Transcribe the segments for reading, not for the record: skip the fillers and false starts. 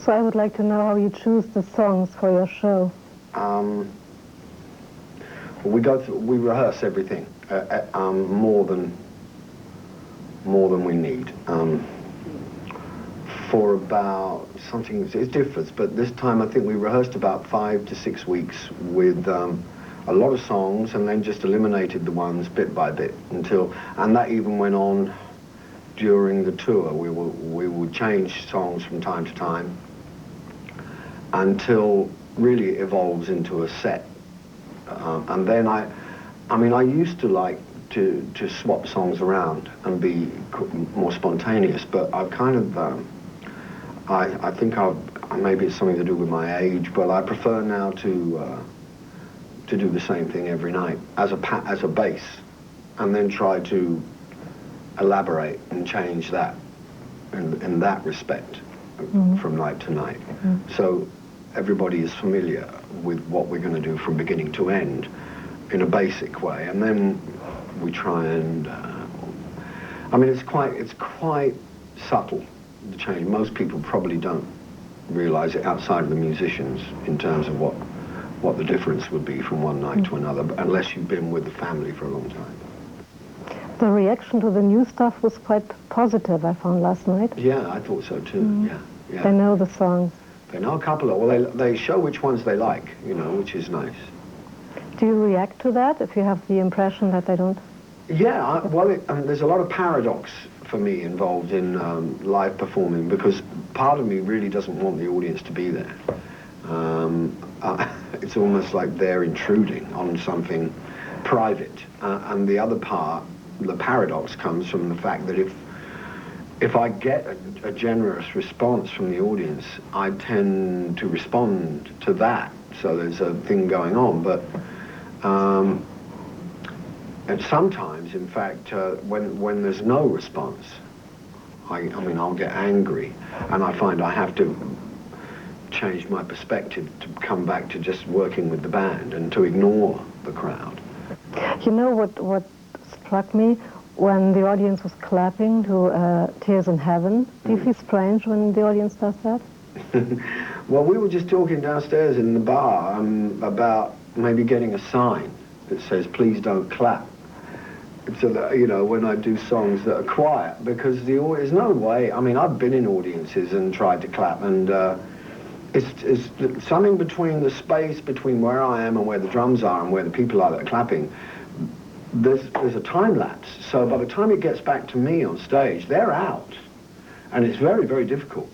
So I would like to know how you choose the songs for your show. We rehearse everything more than we need. For about something, it differs, but this time I think we rehearsed about 5 to 6 weeks with a lot of songs, and then just eliminated the ones bit by bit and that even went on during the tour. We would change songs from time to time until really it evolves into a set. And then I used to like to swap songs around and be more spontaneous, but I've kind of, I think maybe it's something to do with my age, but I prefer now to do the same thing every night as a base, and then try to elaborate and change that in that respect from night to night. So everybody is familiar with what we're going to do from beginning to end in a basic way, and then we try and it's quite subtle, the change. Most people probably don't realize it outside of the musicians in terms of what the difference would be from one night to another, unless you've been with the family for a long time. The reaction to the new stuff was quite positive, I found last night. Yeah, I thought so too. Yeah. They know the songs. They know a couple of, they show which ones they like, which is nice. Do you react to that if you have the impression that they don't? Yeah, there's a lot of paradox for me involved in live performing, because part of me really doesn't want the audience to be there. It's almost like they're intruding on something private. And the other part, the paradox, comes from the fact that if I get a generous response from the audience, I tend to respond to that. So there's a thing going on, but and sometimes, in fact, when there's no response, I'll get angry, and I find I have to change my perspective to come back to just working with the band and to ignore the crowd. You know what struck me? When the audience was clapping to Tears in Heaven, do you feel strange when the audience does that? Well, we were just talking downstairs in the bar about maybe getting a sign that says, "Please don't clap." So that, when I do songs that are quiet, because there's no way, I've been in audiences and tried to clap, and it's something between the space between where I am and where the drums are and where the people are that are clapping. There's a time lapse, so by the time it gets back to me on stage, they're out, and it's very, very difficult.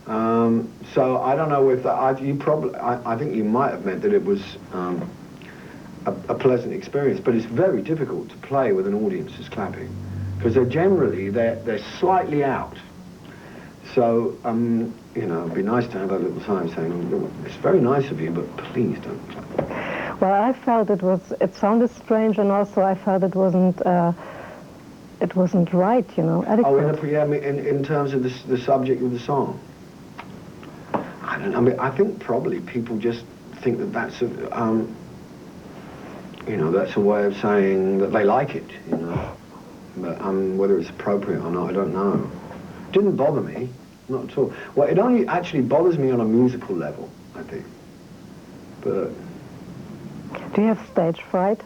So I don't know if I think you might have meant that it was a pleasant experience, but it's very difficult to play with an audience that's clapping, because they're slightly out. So it'd be nice to have a little time saying, "It's very nice of you, but please don't clap." Well, I felt it sounded strange, and also I felt it wasn't right, adequate. Oh, in terms of the subject of the song. I don't know. I think probably people just think that that's that's a way of saying that they like it, But whether it's appropriate or not, I don't know. It didn't bother me, not at all. Well, it only actually bothers me on a musical level, I think. But do you have stage fright?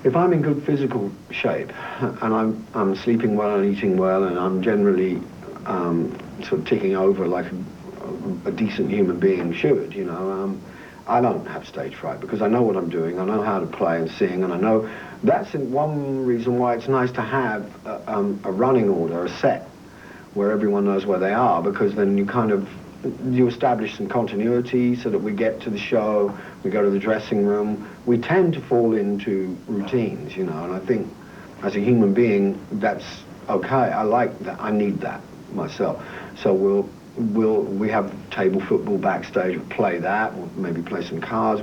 If I'm in good physical shape, and I'm sleeping well and eating well, and I'm generally sort of ticking over like a decent human being should, I don't have stage fright, because I know what I'm doing, I know how to play and sing, and I know that's one reason why it's nice to have a running order, a set, where everyone knows where they are, because then you establish some continuity so that we get to the show, we go to the dressing room. We tend to fall into routines, and I think as a human being, that's okay. I like that. I need that myself. So we have table football backstage, we'll play that, we'll maybe play some cards.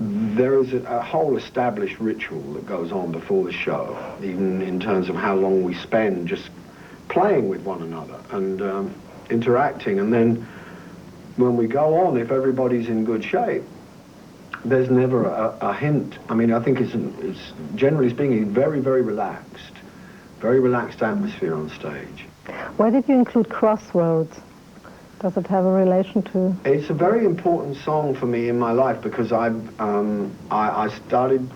There is a whole established ritual that goes on before the show, even in terms of how long we spend just playing with one another and interacting. And then when we go on, if everybody's in good shape, there's never a hint. I think it's generally speaking very, very relaxed atmosphere on stage. Why did you include Crossroads? Does it have a relation to? It's a very important song for me in my life because I started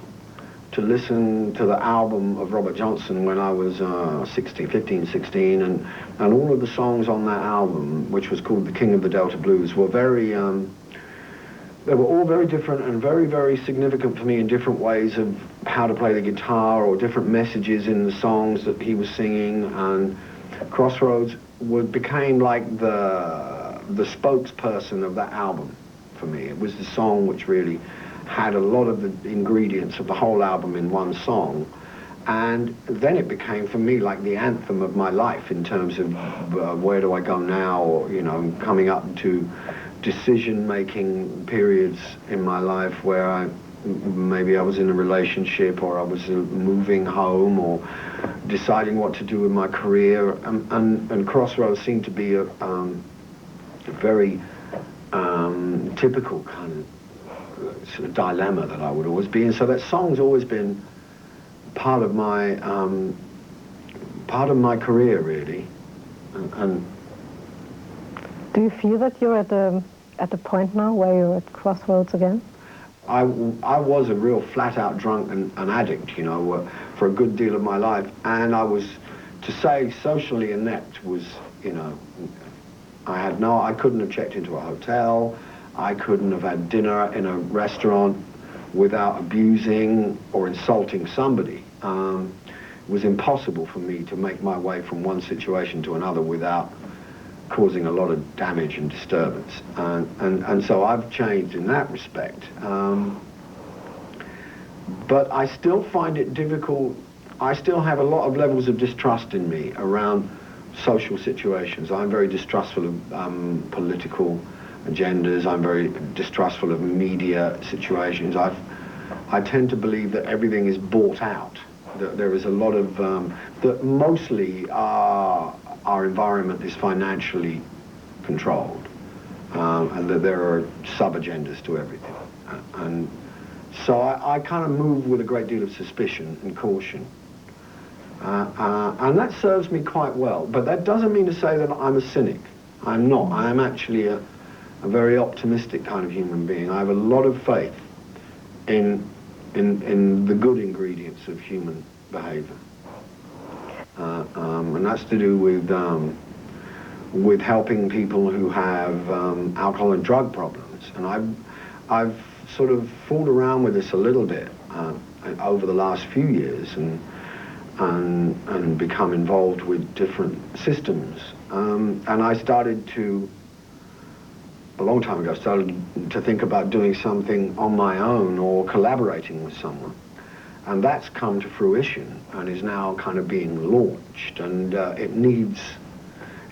to listen to the album of Robert Johnson when I was 15, 16, and all of the songs on that album, which was called The King of the Delta Blues, were very, they were all very different and very, very significant for me in different ways of how to play the guitar or different messages in the songs that he was singing. And Crossroads became like the spokesperson of that album for me. It was the song which really had a lot of the ingredients of the whole album in one song, and then it became for me like the anthem of my life in terms of where do I go now, or coming up to decision-making periods in my life where maybe I was in a relationship or I was moving home or deciding what to do with my career, and Crossroads seemed to be a very typical kind of sort of dilemma that I would always be in. So that song's always been part of my career, really. And do you feel that you're at the point now where you're at Crossroads again? I was a real flat-out drunk and addict, for a good deal of my life, and I was, to say socially inept was, I couldn't have checked into a hotel. I couldn't have had dinner in a restaurant without abusing or insulting somebody. It was impossible for me to make my way from one situation to another without causing a lot of damage and disturbance. And so I've changed in that respect. But I still find it difficult. I still have a lot of levels of distrust in me around social situations. I'm very distrustful of political agendas. I'm very distrustful of media situations. I tend to believe that everything is bought out. That there is a lot of that mostly our environment is financially controlled, and that there are sub-agendas to everything. And so I kind of move with a great deal of suspicion and caution. And that serves me quite well. But that doesn't mean to say that I'm a cynic. I'm not. I am actually a very optimistic kind of human being. I have a lot of faith in the good ingredients of human behavior. And that's to do with helping people who have alcohol and drug problems. And I've sort of fooled around with this a little bit over the last few years and become involved with different systems. And I started to, a long time ago, started to think about doing something on my own or collaborating with someone. And that's come to fruition and is now kind of being launched. And it needs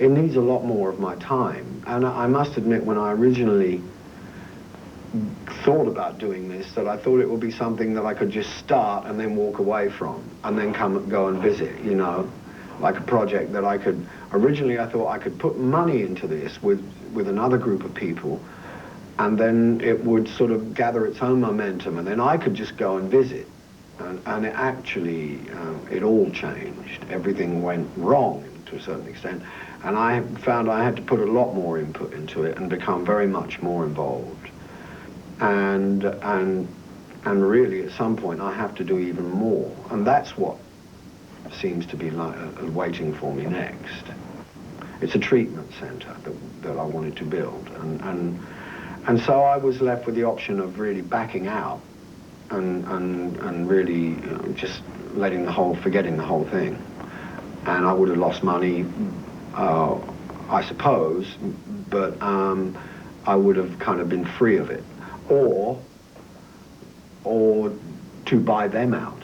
a lot more of my time. And I must admit, when I originally thought about doing this, that I thought it would be something that I could just start and then walk away from and then go and visit, like a project that I could, originally I thought I could put money into this with another group of people, and then it would sort of gather its own momentum, and then I could just go and visit. And it actually, it all changed. Everything went wrong to a certain extent, and I found I had to put a lot more input into it and become very much more involved. And really, at some point, I have to do even more, and that's what seems to be like waiting for me next. It's a treatment centre that I wanted to build, and so I was left with the option of really backing out and really just forgetting the whole thing, and I would have lost money, I suppose, but I would have kind of been free of it. Or to buy them out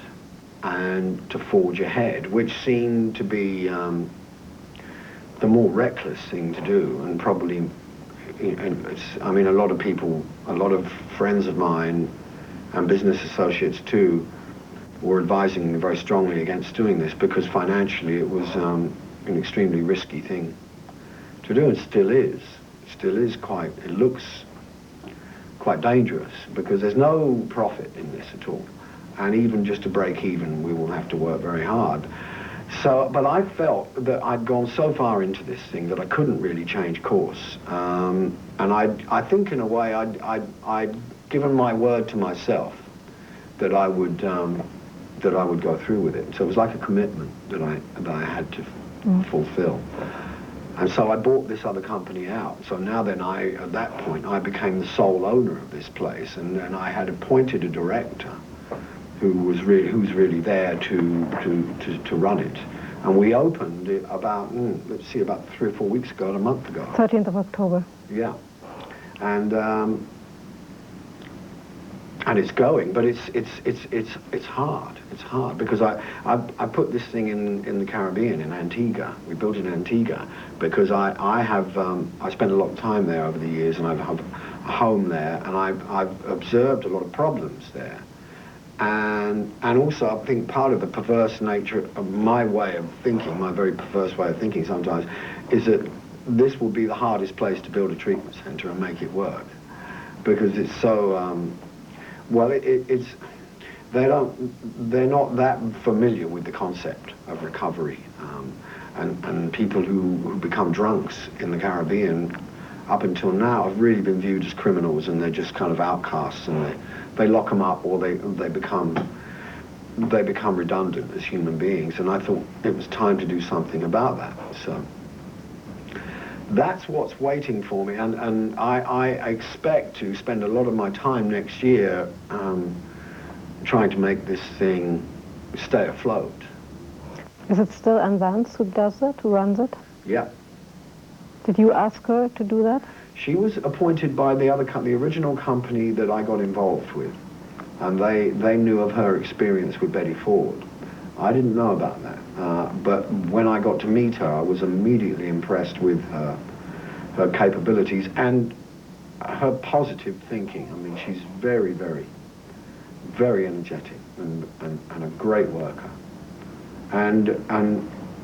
and to forge ahead, which seemed to be the more reckless thing to do, and probably, I mean, a lot of people, a lot of friends of mine and business associates too, were advising me very strongly against doing this because financially it was an extremely risky thing to do, and still is quite, it looks quite dangerous because there's no profit in this at all. And even just to break even, we will have to work very hard. So, but I felt that I'd gone so far into this thing that I couldn't really change course. And I think in a way I'd given my word to myself that I would go through with it. So it was like a commitment that I had to fulfill. And so I bought this other company out. So now then at that point, I became the sole owner of this place, and I had appointed a director who's really there to run it. And we opened it about 3 or 4 weeks ago, a month ago. 13th of October. Yeah, and it's going, but it's hard. It's hard because I put this thing in the Caribbean, in Antigua. We built it in Antigua because I spent a lot of time there over the years, and I've had a home there, and I've observed a lot of problems there. And also I think part of the perverse nature of my way of thinking, my very perverse way of thinking sometimes, is that this will be the hardest place to build a treatment center and make it work, because it's so they're not that familiar with the concept of recovery, and people who become drunks in the Caribbean up until now have really been viewed as criminals, and they're just kind of outcasts, and they lock them up, or they become redundant as human beings. And I thought it was time to do something about that. So that's what's waiting for me, and I expect to spend a lot of my time next year trying to make this thing stay afloat. Is it still Anne Vance who does that, who runs it? Yeah. Did you ask her to do that? She was appointed by the original company that I got involved with, and they knew of her experience with Betty Ford. I didn't know about that, but when I got to meet her, I was immediately impressed with her capabilities and her positive thinking. I mean, she's very, very, very energetic and a great worker. And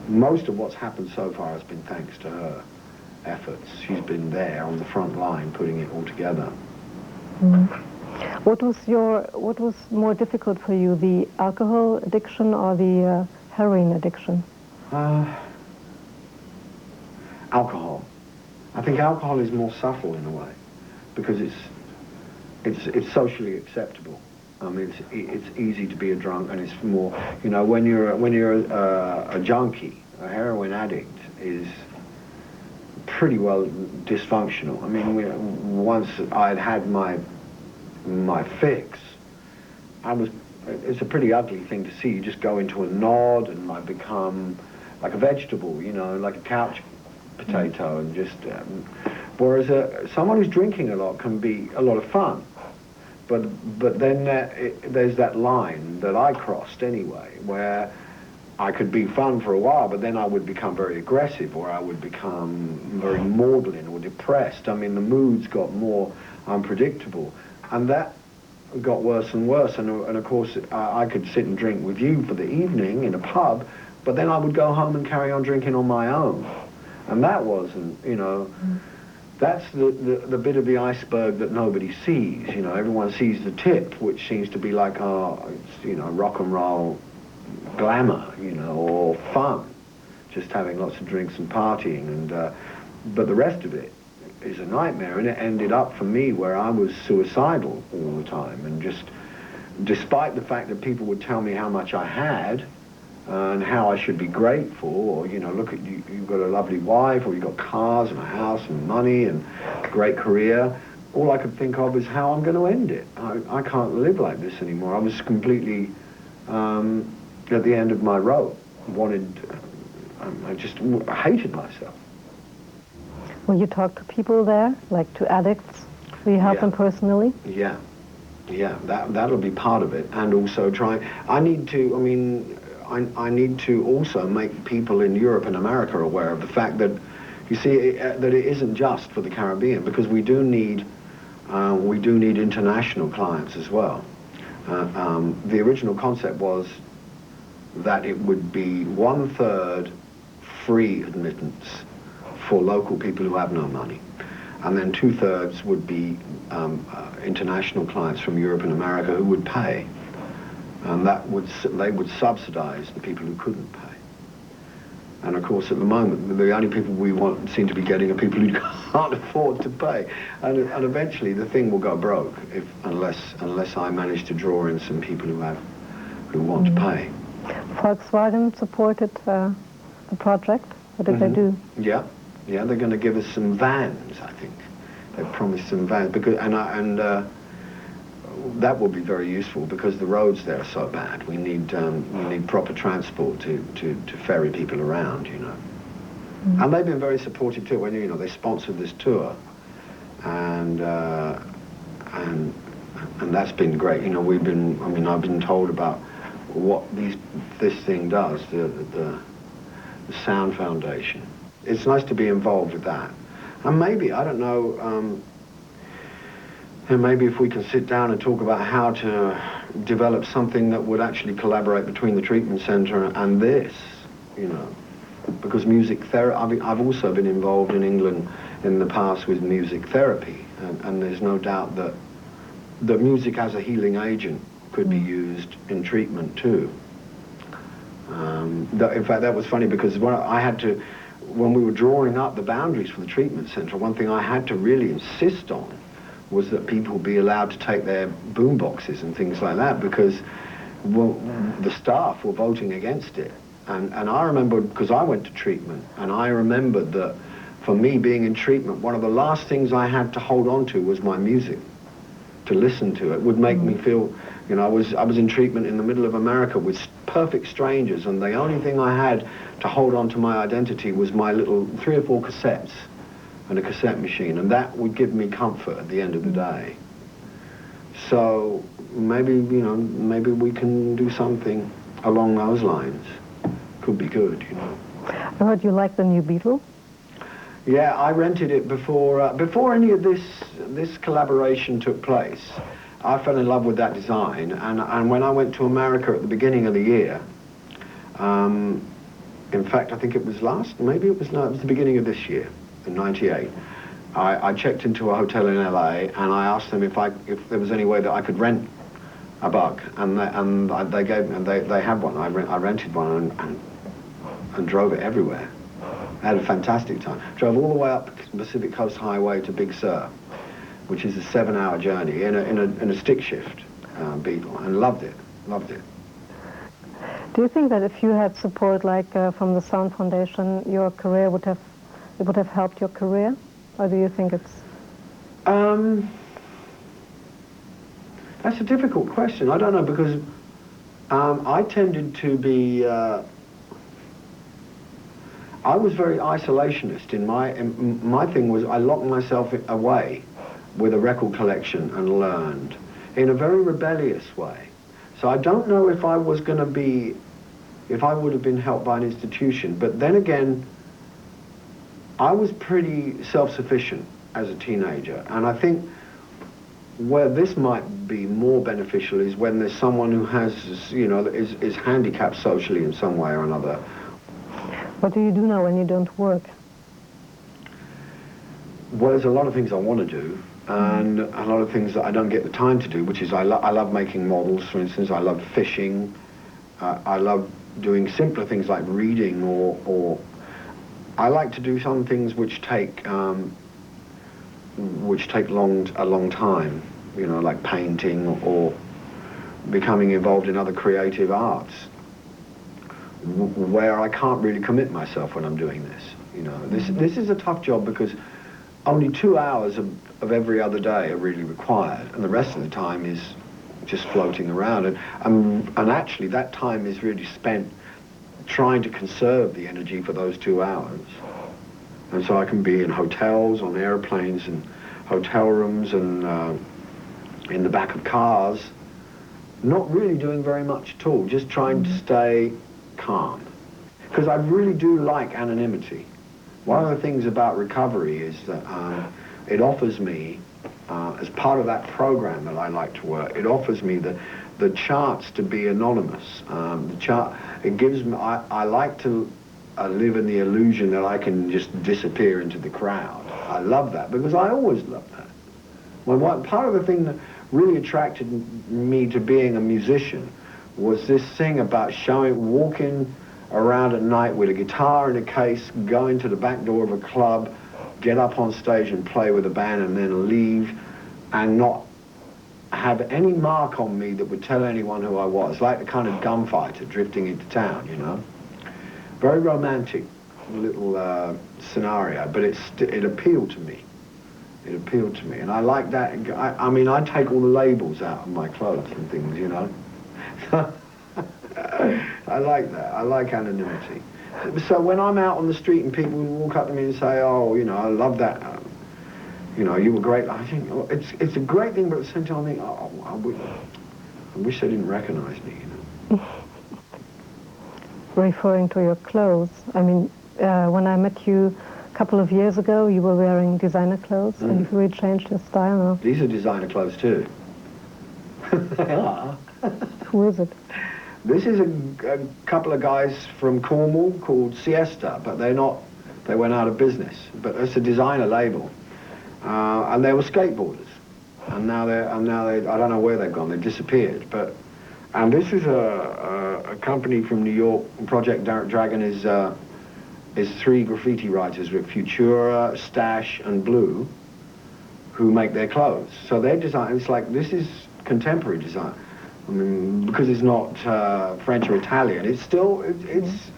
most of what's happened so far has been thanks to her efforts. She's been there on the front line, putting it all together. Mm. What was more difficult for you, the alcohol addiction or the heroin addiction? Alcohol. I think alcohol is more subtle in a way, because it's socially acceptable. I mean, it's easy to be a drunk, and it's more, you know, when you're a junkie, a heroin addict is pretty well dysfunctional. I mean, once I'd had my fix, it's a pretty ugly thing to see. You just go into a nod, and I become like a vegetable, you know, like a couch potato, and just whereas someone who's drinking a lot can be a lot of fun, but then there's that line that I crossed anyway, where I could be fun for a while, but then I would become very aggressive, or I would become very maudlin or depressed. I mean, the moods got more unpredictable, and that got worse and worse. And of course, I could sit and drink with you for the evening in a pub, but then I would go home and carry on drinking on my own. And that wasn't, you know, that's the bit of the iceberg that nobody sees. You know, everyone sees the tip, which seems to be like, it's, you know, rock and roll glamour, you know, or fun, just having lots of drinks and partying, and but the rest of it is a nightmare. And it ended up for me where I was suicidal all the time, and just despite the fact that people would tell me how much I had and how I should be grateful, or, you know, look at you, you've got a lovely wife, or you've got cars and a house and money and a great career, all I could think of is how I'm going to end it. I can't live like this anymore. I was completely at the end of my rope. I just hated myself. Will you talk to people there, like to addicts? Will you help them personally? Yeah, that'll be part of it. And also I need to also make people in Europe and America aware of the fact that, you see, that it isn't just for the Caribbean, because we do need international clients as well. The original concept was that it would be 1/3 free admittance for local people who have no money, and then 2/3 would be international clients from Europe and America who would pay, and they would subsidize the people who couldn't pay. And of course, at the moment, the only people we want seem to be getting are people who can't afford to pay. And eventually, the thing will go broke unless I manage to draw in some people who want to pay. Volkswagen supported the project. What did they do? Yeah, they're going to give us some vans, I think. They've promised some vans because that will be very useful because the roads there are so bad. We need proper transport to ferry people around, you know. And they've been very supportive too. When they sponsored this tour, and that's been great. You know, I've been told about what this thing does, the Sound Foundation. It's nice to be involved with that. And maybe, I don't know, and maybe if we can sit down and talk about how to develop something that would actually collaborate between the treatment centre and this, you know, because music therapy, I've also been involved in England in the past with music therapy, and there's no doubt that music as a healing agent could be used in treatment too. In fact, that was funny because when we were drawing up the boundaries for the treatment centre, one thing I had to really insist on was that people be allowed to take their boom boxes and things like that because the staff were voting against it. And I remember, because I went to treatment, and I remembered that for me being in treatment, one of the last things I had to hold on to was my music. To listen to it would make me feel, you know, I was in treatment in the middle of America with perfect strangers, and the only thing I had to hold on to my identity was my little 3 or 4 cassettes and a cassette machine, and that would give me comfort at the end of the day. So maybe we can do something along those lines. Could be good, you know. I heard you like the new Beetle. Yeah, I rented it before any of this collaboration took place. I fell in love with that design, and when I went to America at the beginning of the year, in fact, I think it was it was the beginning of this year, in '98. I checked into a hotel in LA, and I asked them if there was any way that I could rent a bug, and they gave me, and they had one. I rented one and drove it everywhere. I had a fantastic time. Drove all the way up the Pacific Coast Highway to Big Sur, which is a 7-hour journey in a stick shift Beetle, and loved it. Do you think that if you had support like from the Sound Foundation, your career would have helped your career, or do you think it's? That's a difficult question. I don't know, because I tended to be. I was very isolationist. My thing was I locked myself away with a record collection and learned in a very rebellious way. So I don't know if I would have been helped by an institution. But then again, I was pretty self-sufficient as a teenager, and I think where this might be more beneficial is when there's someone who has, you know, is handicapped socially in some way or another. What do you do now when you don't work? Well, there's a lot of things I want to do, and a lot of things that I don't get the time to do, which is I love making models, for instance. I love fishing. I love doing simpler things like reading, or I like to do some things which take a long time, you know, like painting or becoming involved in other creative arts, where I can't really commit myself when I'm doing this. You know, this is a tough job because only 2 hours of every other day are really required, and the rest of the time is just floating around. And actually, that time is really spent trying to conserve the energy for those 2 hours. And so I can be in hotels, on airplanes, and hotel rooms, and in the back of cars, not really doing very much at all, just trying to stay calm. Because I really do like anonymity. One of the things about recovery is that it offers me, as part of that program that I like to work, it offers me the chance to be anonymous. It gives me, I like to live in the illusion that I can just disappear into the crowd. I love that, because I always loved that. Part of the thing that really attracted me to being a musician was this thing about walking around at night with a guitar in a case, go into the back door of a club, get up on stage and play with a band and then leave and not have any mark on me that would tell anyone who I was, like the kind of gunfighter drifting into town, you know. Very romantic little scenario, but it appealed to me. It appealed to me, and I like that. I mean, I take all the labels out of my clothes and things, you know. I like that. I like anonymity. So when I'm out on the street and people walk up to me and say, "Oh, you know, I love that. You know, you were great." I think it's a great thing, but at the same time, I think, "Oh, I wish they didn't recognize me." You know. Referring to your clothes, I mean, when I met you a couple of years ago, you were wearing designer clothes, and you've really changed your style now. These are designer clothes too. They are. Who is it? This is a couple of guys from Cornwall called Siesta, but they went out of business. But it's a designer label, and they were skateboarders, and now they I don't know where they've gone. They've disappeared. And this is a company from New York. Project Dragon is 3 graffiti writers with Futura, Stash, and Blue, who make their clothes. So their design, it's like, this is contemporary design. I mean, because it's not French or Italian, it's still,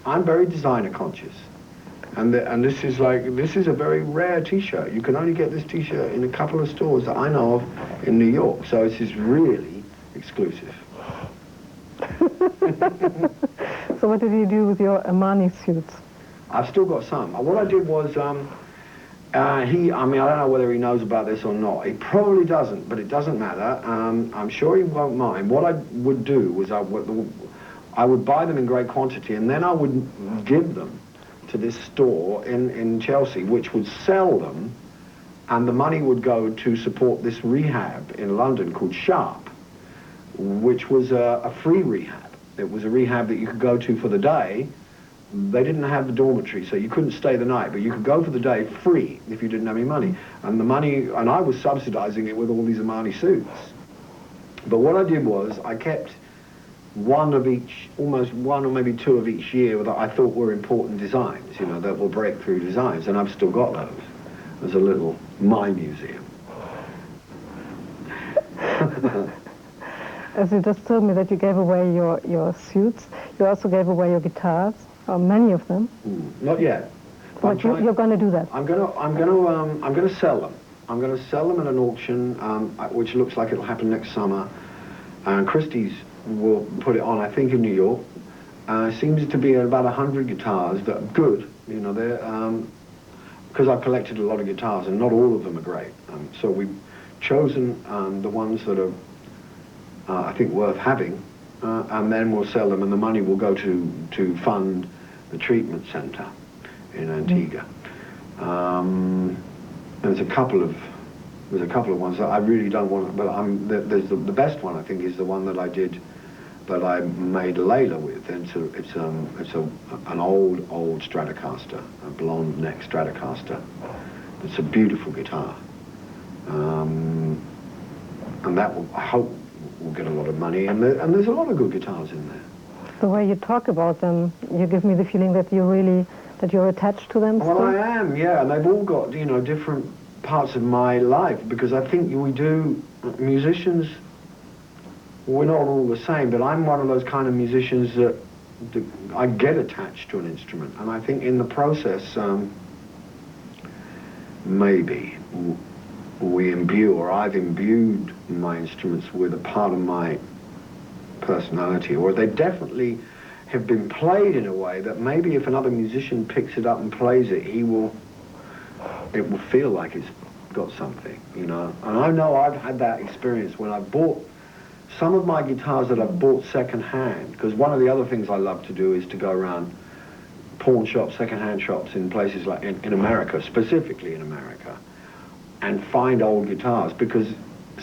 I'm very designer conscious. And this is a very rare t-shirt. You can only get this t-shirt in a couple of stores that I know of in New York. So this is really exclusive. So what did you do with your Armani suits? I've still got some. What I did was, I mean, I don't know whether he knows about this or not. He probably doesn't, but it doesn't matter. I'm sure he won't mind. What I would do was I would buy them in great quantity, and then I would give them to this store in Chelsea, which would sell them, and the money would go to support this rehab in London called Sharp, which was a free rehab. It was a rehab that you could go to for the day. They didn't have the dormitory, so you couldn't stay the night, but you could go for the day free if you didn't have any money. And and I was subsidizing it with all these Armani suits. But what I did was I kept one of each, almost one or maybe 2 of each year that I thought were important designs, you know, that were breakthrough designs, and I've still got those as a little my museum. As you just told me that you gave away your suits, you also gave away your guitars, or many of them. Not yet. But you're going to do that. I'm going to sell them. I'm going to sell them at an auction, which looks like it'll happen next summer. And Christie's will put it on, I think, in New York. Seems to be about 100 guitars that are good. You know, they're because I've collected a lot of guitars, and not all of them are great. So we've chosen the ones that are, I think, worth having. And then we'll sell them, and the money will go to fund the treatment centre in Antigua. There's a couple of ones that I really don't want, but there's the best one, I think, is the one that I did, that I made Layla with. And it's an old Stratocaster, a blonde neck Stratocaster. It's a beautiful guitar, and that will, I hope, will get a lot of money, and there's a lot of good guitars in there. The way you talk about them, you give me the feeling that you're attached to them. Well, still? I am, yeah, and they've all got, you know, different parts of my life, because I think musicians, we're not all the same, but I'm one of those kind of musicians that I get attached to an instrument, and I think in the process, maybe we imbue, or I've imbued my instruments with a part of my personality, or they definitely have been played in a way that maybe if another musician picks it up and plays it, it will feel like it's got something, you know. And I know I've had that experience when I bought some of my guitars that I've bought second-hand, because one of the other things I love to do is to go around pawn shops, second-hand shops in places like in America, specifically in America, and find old guitars, because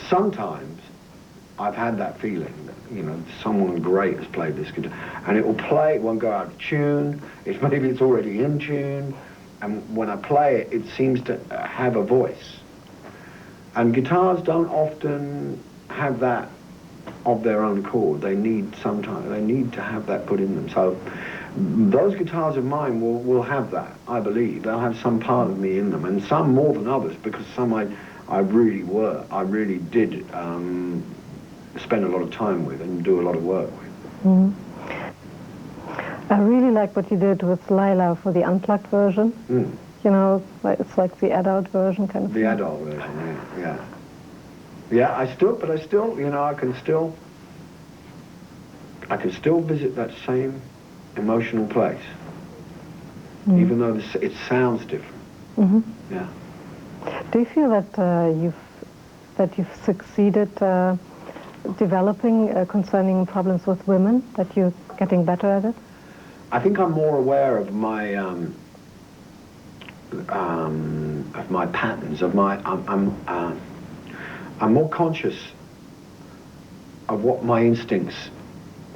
sometimes I've had that feeling that, you know, someone great has played this guitar, and it will play, it won't go out of tune, maybe it's already in tune, and when I play it, it seems to have a voice. And guitars don't often have that of their own accord. They need to have that put in them. So those guitars of mine will have that, I believe. They'll have some part of me in them, and some more than others, because some I really did spend a lot of time with and do a lot of work with. Mm. I really like what you did with Lila for the unplugged version. Mm. You know, it's like the adult version kind of the thing. Adult version, yeah. Yeah, I still, you know, I can still visit that same emotional place, even though it sounds different. Mm-hmm. Yeah. Do you feel that you've succeeded developing concerning problems with women? That you're getting better at it? I think I'm more aware of my patterns, I'm more conscious of what my instincts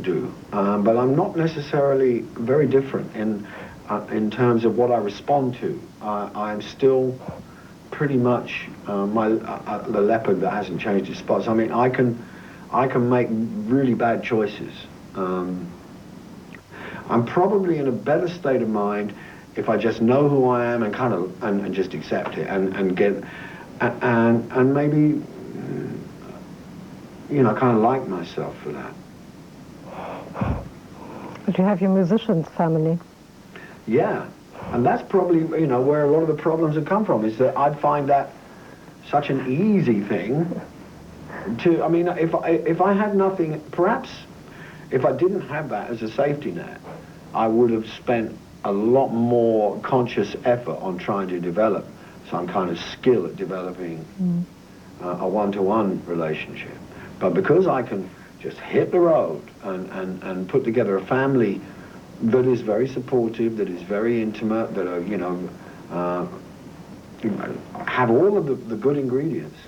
do, but I'm not necessarily very different in terms of what I respond to. I'm still pretty much the leopard that hasn't changed its spots. I mean, I can make really bad choices. I'm probably in a better state of mind if I just know who I am and kind of and just accept it and get and maybe, you know, kind of like myself for that. But you have your musicians family. Yeah, and that's probably, you know, where a lot of the problems have come from, is that I'd find that such an easy thing to, I mean, if I had nothing, perhaps if I didn't have that as a safety net, I would have spent a lot more conscious effort on trying to develop some kind of skill at developing a one-to-one relationship. But because I can just hit the road and put together a family that is very supportive, that is very intimate, that are, you know, have all of the good ingredients,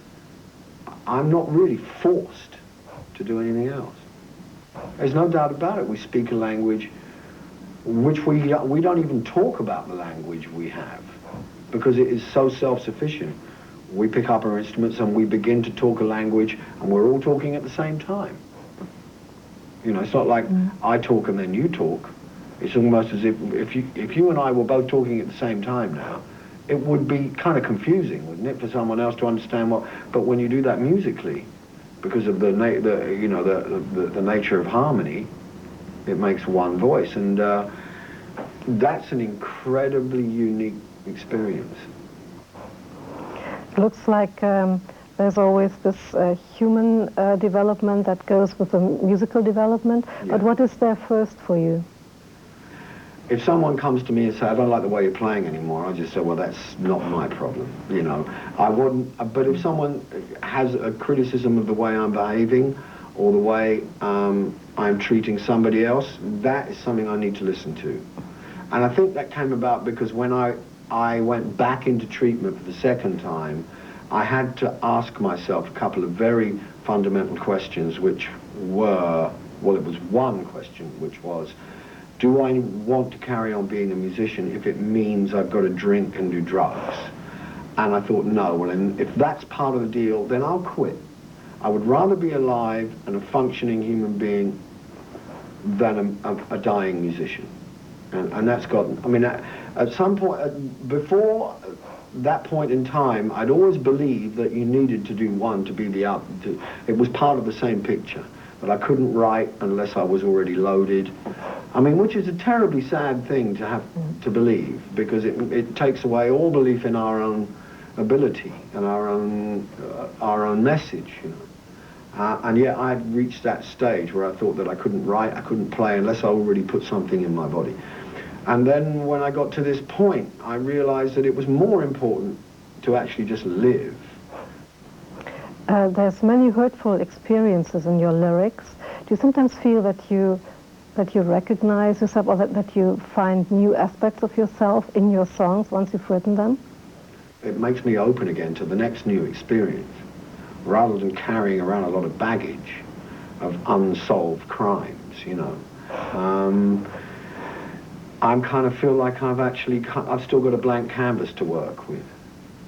I'm not really forced to do anything else. There's no doubt about it. We speak a language which we don't even talk about the language we have, because it is so self-sufficient. We pick up our instruments and we begin to talk a language, and we're all talking at the same time. You know, it's not like I talk and then you talk. It's almost as if you and I were both talking at the same time now, it would be kind of confusing, wouldn't it, for someone else to understand what. But when you do that musically, because of the nature of harmony, it makes one voice, and that's an incredibly unique experience. It looks like there's always this human development that goes with the musical development, but what is there first for you? If someone comes to me and says, I don't like the way you're playing anymore, I just say, well, that's not my problem, you know. I wouldn't, but if someone has a criticism of the way I'm behaving or the way I'm treating somebody else, that is something I need to listen to. And I think that came about because when I went back into treatment for the second time, I had to ask myself a couple of very fundamental questions, which were, well, it was one question, which was, do I want to carry on being a musician if it means I've got to drink and do drugs? And I thought, no, well, and if that's part of the deal, then I'll quit. I would rather be alive and a functioning human being than a dying musician. And that's got, I mean, at some point, before that point in time, I'd always believed that you needed to do one to be the other. It was part of the same picture. But I couldn't write unless I was already loaded. I mean, which is a terribly sad thing to have to believe, because it takes away all belief in our own ability and our own message, you know. And yet I'd reached that stage where I thought that I couldn't write, I couldn't play unless I already put something in my body. And then when I got to this point, I realized that it was more important to actually just live. There's many hurtful experiences in your lyrics. Do you sometimes feel that you recognize yourself, or that you find new aspects of yourself in your songs once you've written them? It makes me open again to the next new experience, rather than carrying around a lot of baggage of unsolved crimes, you know. I kind of feel like I've still got a blank canvas to work with.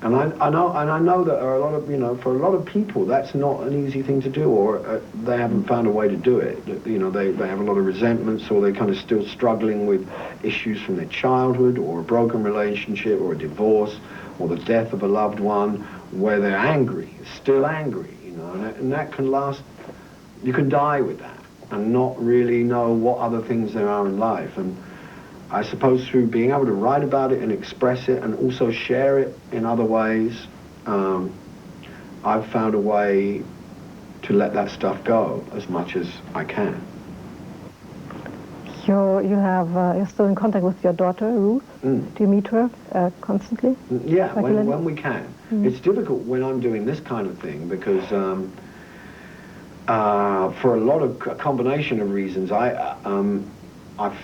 And I know that are a lot of, for a lot of people, that's not an easy thing to do, or they haven't found a way to do it. They have a lot of resentments, or they're kind of still struggling with issues from their childhood, or a broken relationship, or a divorce, or the death of a loved one, where they're angry, still angry, and that can last. You can die with that, and not really know what other things there are in life. And I suppose through being able to write about it and express it and also share it in other ways, I've found a way to let that stuff go as much as I can. You're still in contact with your daughter, Ruth? Do you meet her constantly? Yeah, when we can. It's difficult when I'm doing this kind of thing because for a combination of reasons, I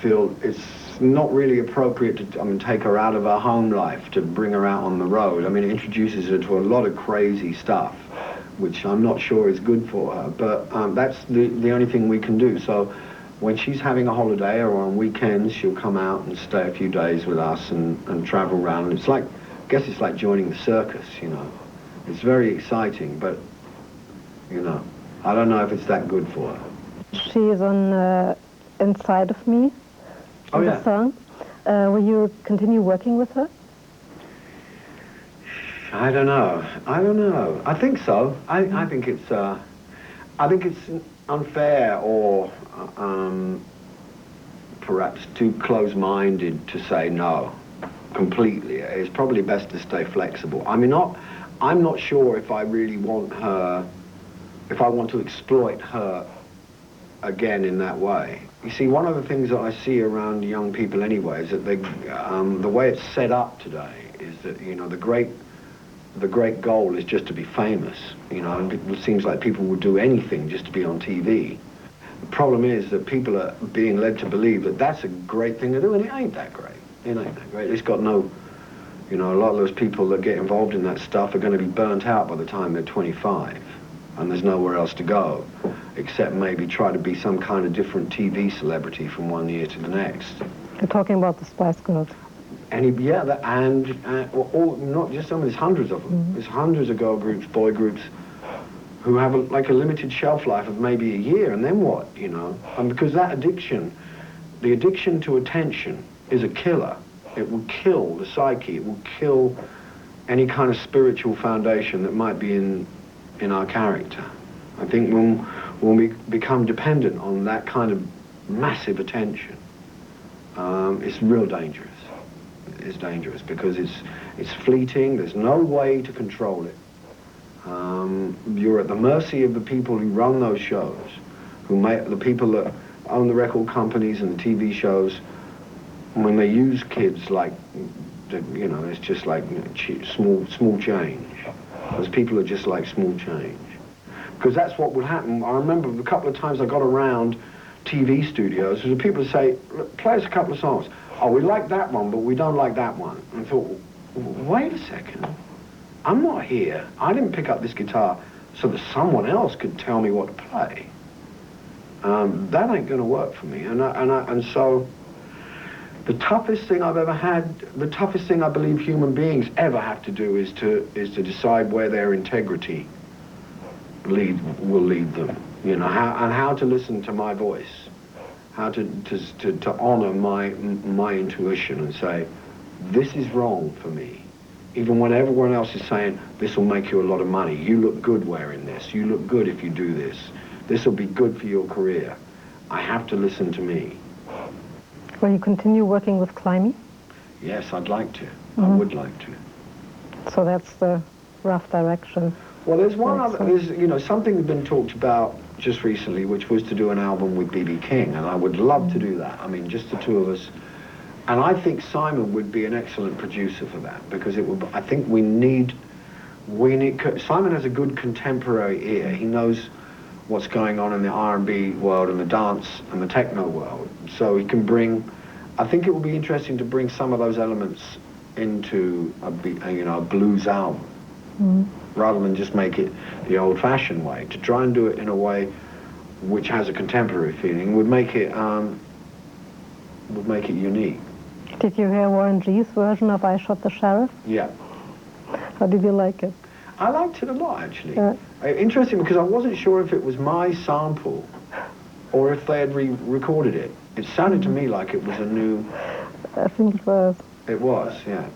feel it's not really appropriate to take her out of her home life, to bring her out on the road. I mean, it introduces her to a lot of crazy stuff, which I'm not sure is good for her, but that's the only thing we can do. So when she's having a holiday or on weekends, she'll come out and stay a few days with us and travel around. And I guess it's like joining the circus, It's very exciting, but, I don't know if it's that good for her. She is on Inside of Me, the song. Will you continue working with her? I don't know. I think so. I think it's unfair or perhaps too close-minded to say no completely. It's probably best to stay flexible. I mean, I'm not sure if I really want her, if I want to exploit her again in that way. You see, one of the things that I see around young people anyway is that the way it's set up today is that, the great goal is just to be famous, and it seems like people would do anything just to be on TV. The problem is that people are being led to believe that that's a great thing to do, and it ain't that great. It ain't that great. It's got no, a lot of those people that get involved in that stuff are going to be burnt out by the time they're 25, and there's nowhere else to go, except maybe try to be some kind of different TV celebrity from one year to the next. You're talking about the Spice Girls. And not just some, there's hundreds of them. There's hundreds of girl groups, boy groups, who have a limited shelf life of maybe a year, and then what, And because that addiction, the addiction to attention is a killer. It will kill the psyche. It will kill any kind of spiritual foundation that might be in our character. I think when we become dependent on that kind of massive attention, it's real dangerous. It's dangerous because it's fleeting. There's no way to control it. You're at the mercy of the people who run those shows, the people that own the record companies and the TV shows. When they use kids it's just like small change. Those people are just like small change. Because that's what would happen. I remember a couple of times I got around TV studios, there were people who say, "Look, play us a couple of songs." "Oh, we like that one, but we don't like that one." And I thought, wait a second. I'm not here. I didn't pick up this guitar so that someone else could tell me what to play. That ain't going to work for me. And so the toughest thing I've ever had, the toughest thing I believe human beings ever have to do is to decide where their integrity will lead them. How to listen to my voice, how to honor my intuition and say, this is wrong for me. Even when everyone else is saying, this will make you a lot of money, you look good wearing this, you look good if you do this, this will be good for your career. I have to listen to me. Will you continue working with Climby? Yes, I'd like to. I would like to. So that's the rough direction. Well, there's something that's been talked about just recently, which was to do an album with B.B. King, and I would love to do that. I mean, just the two of us. And I think Simon would be an excellent producer for that, because I think we need, Simon has a good contemporary ear. He knows what's going on in the R&B world and the dance and the techno world. So he can bring, I think it would be interesting to bring some of those elements into a blues album, rather than just make it the old-fashioned way. To try and do it in a way which has a contemporary feeling would make it unique. Did you hear Warren G's version of I Shot the Sheriff? Yeah. How did you like it? I liked it a lot, actually. Interesting, because I wasn't sure if it was my sample or if they had re-recorded it. It sounded to me like it was a new... I think it was. It was, yeah.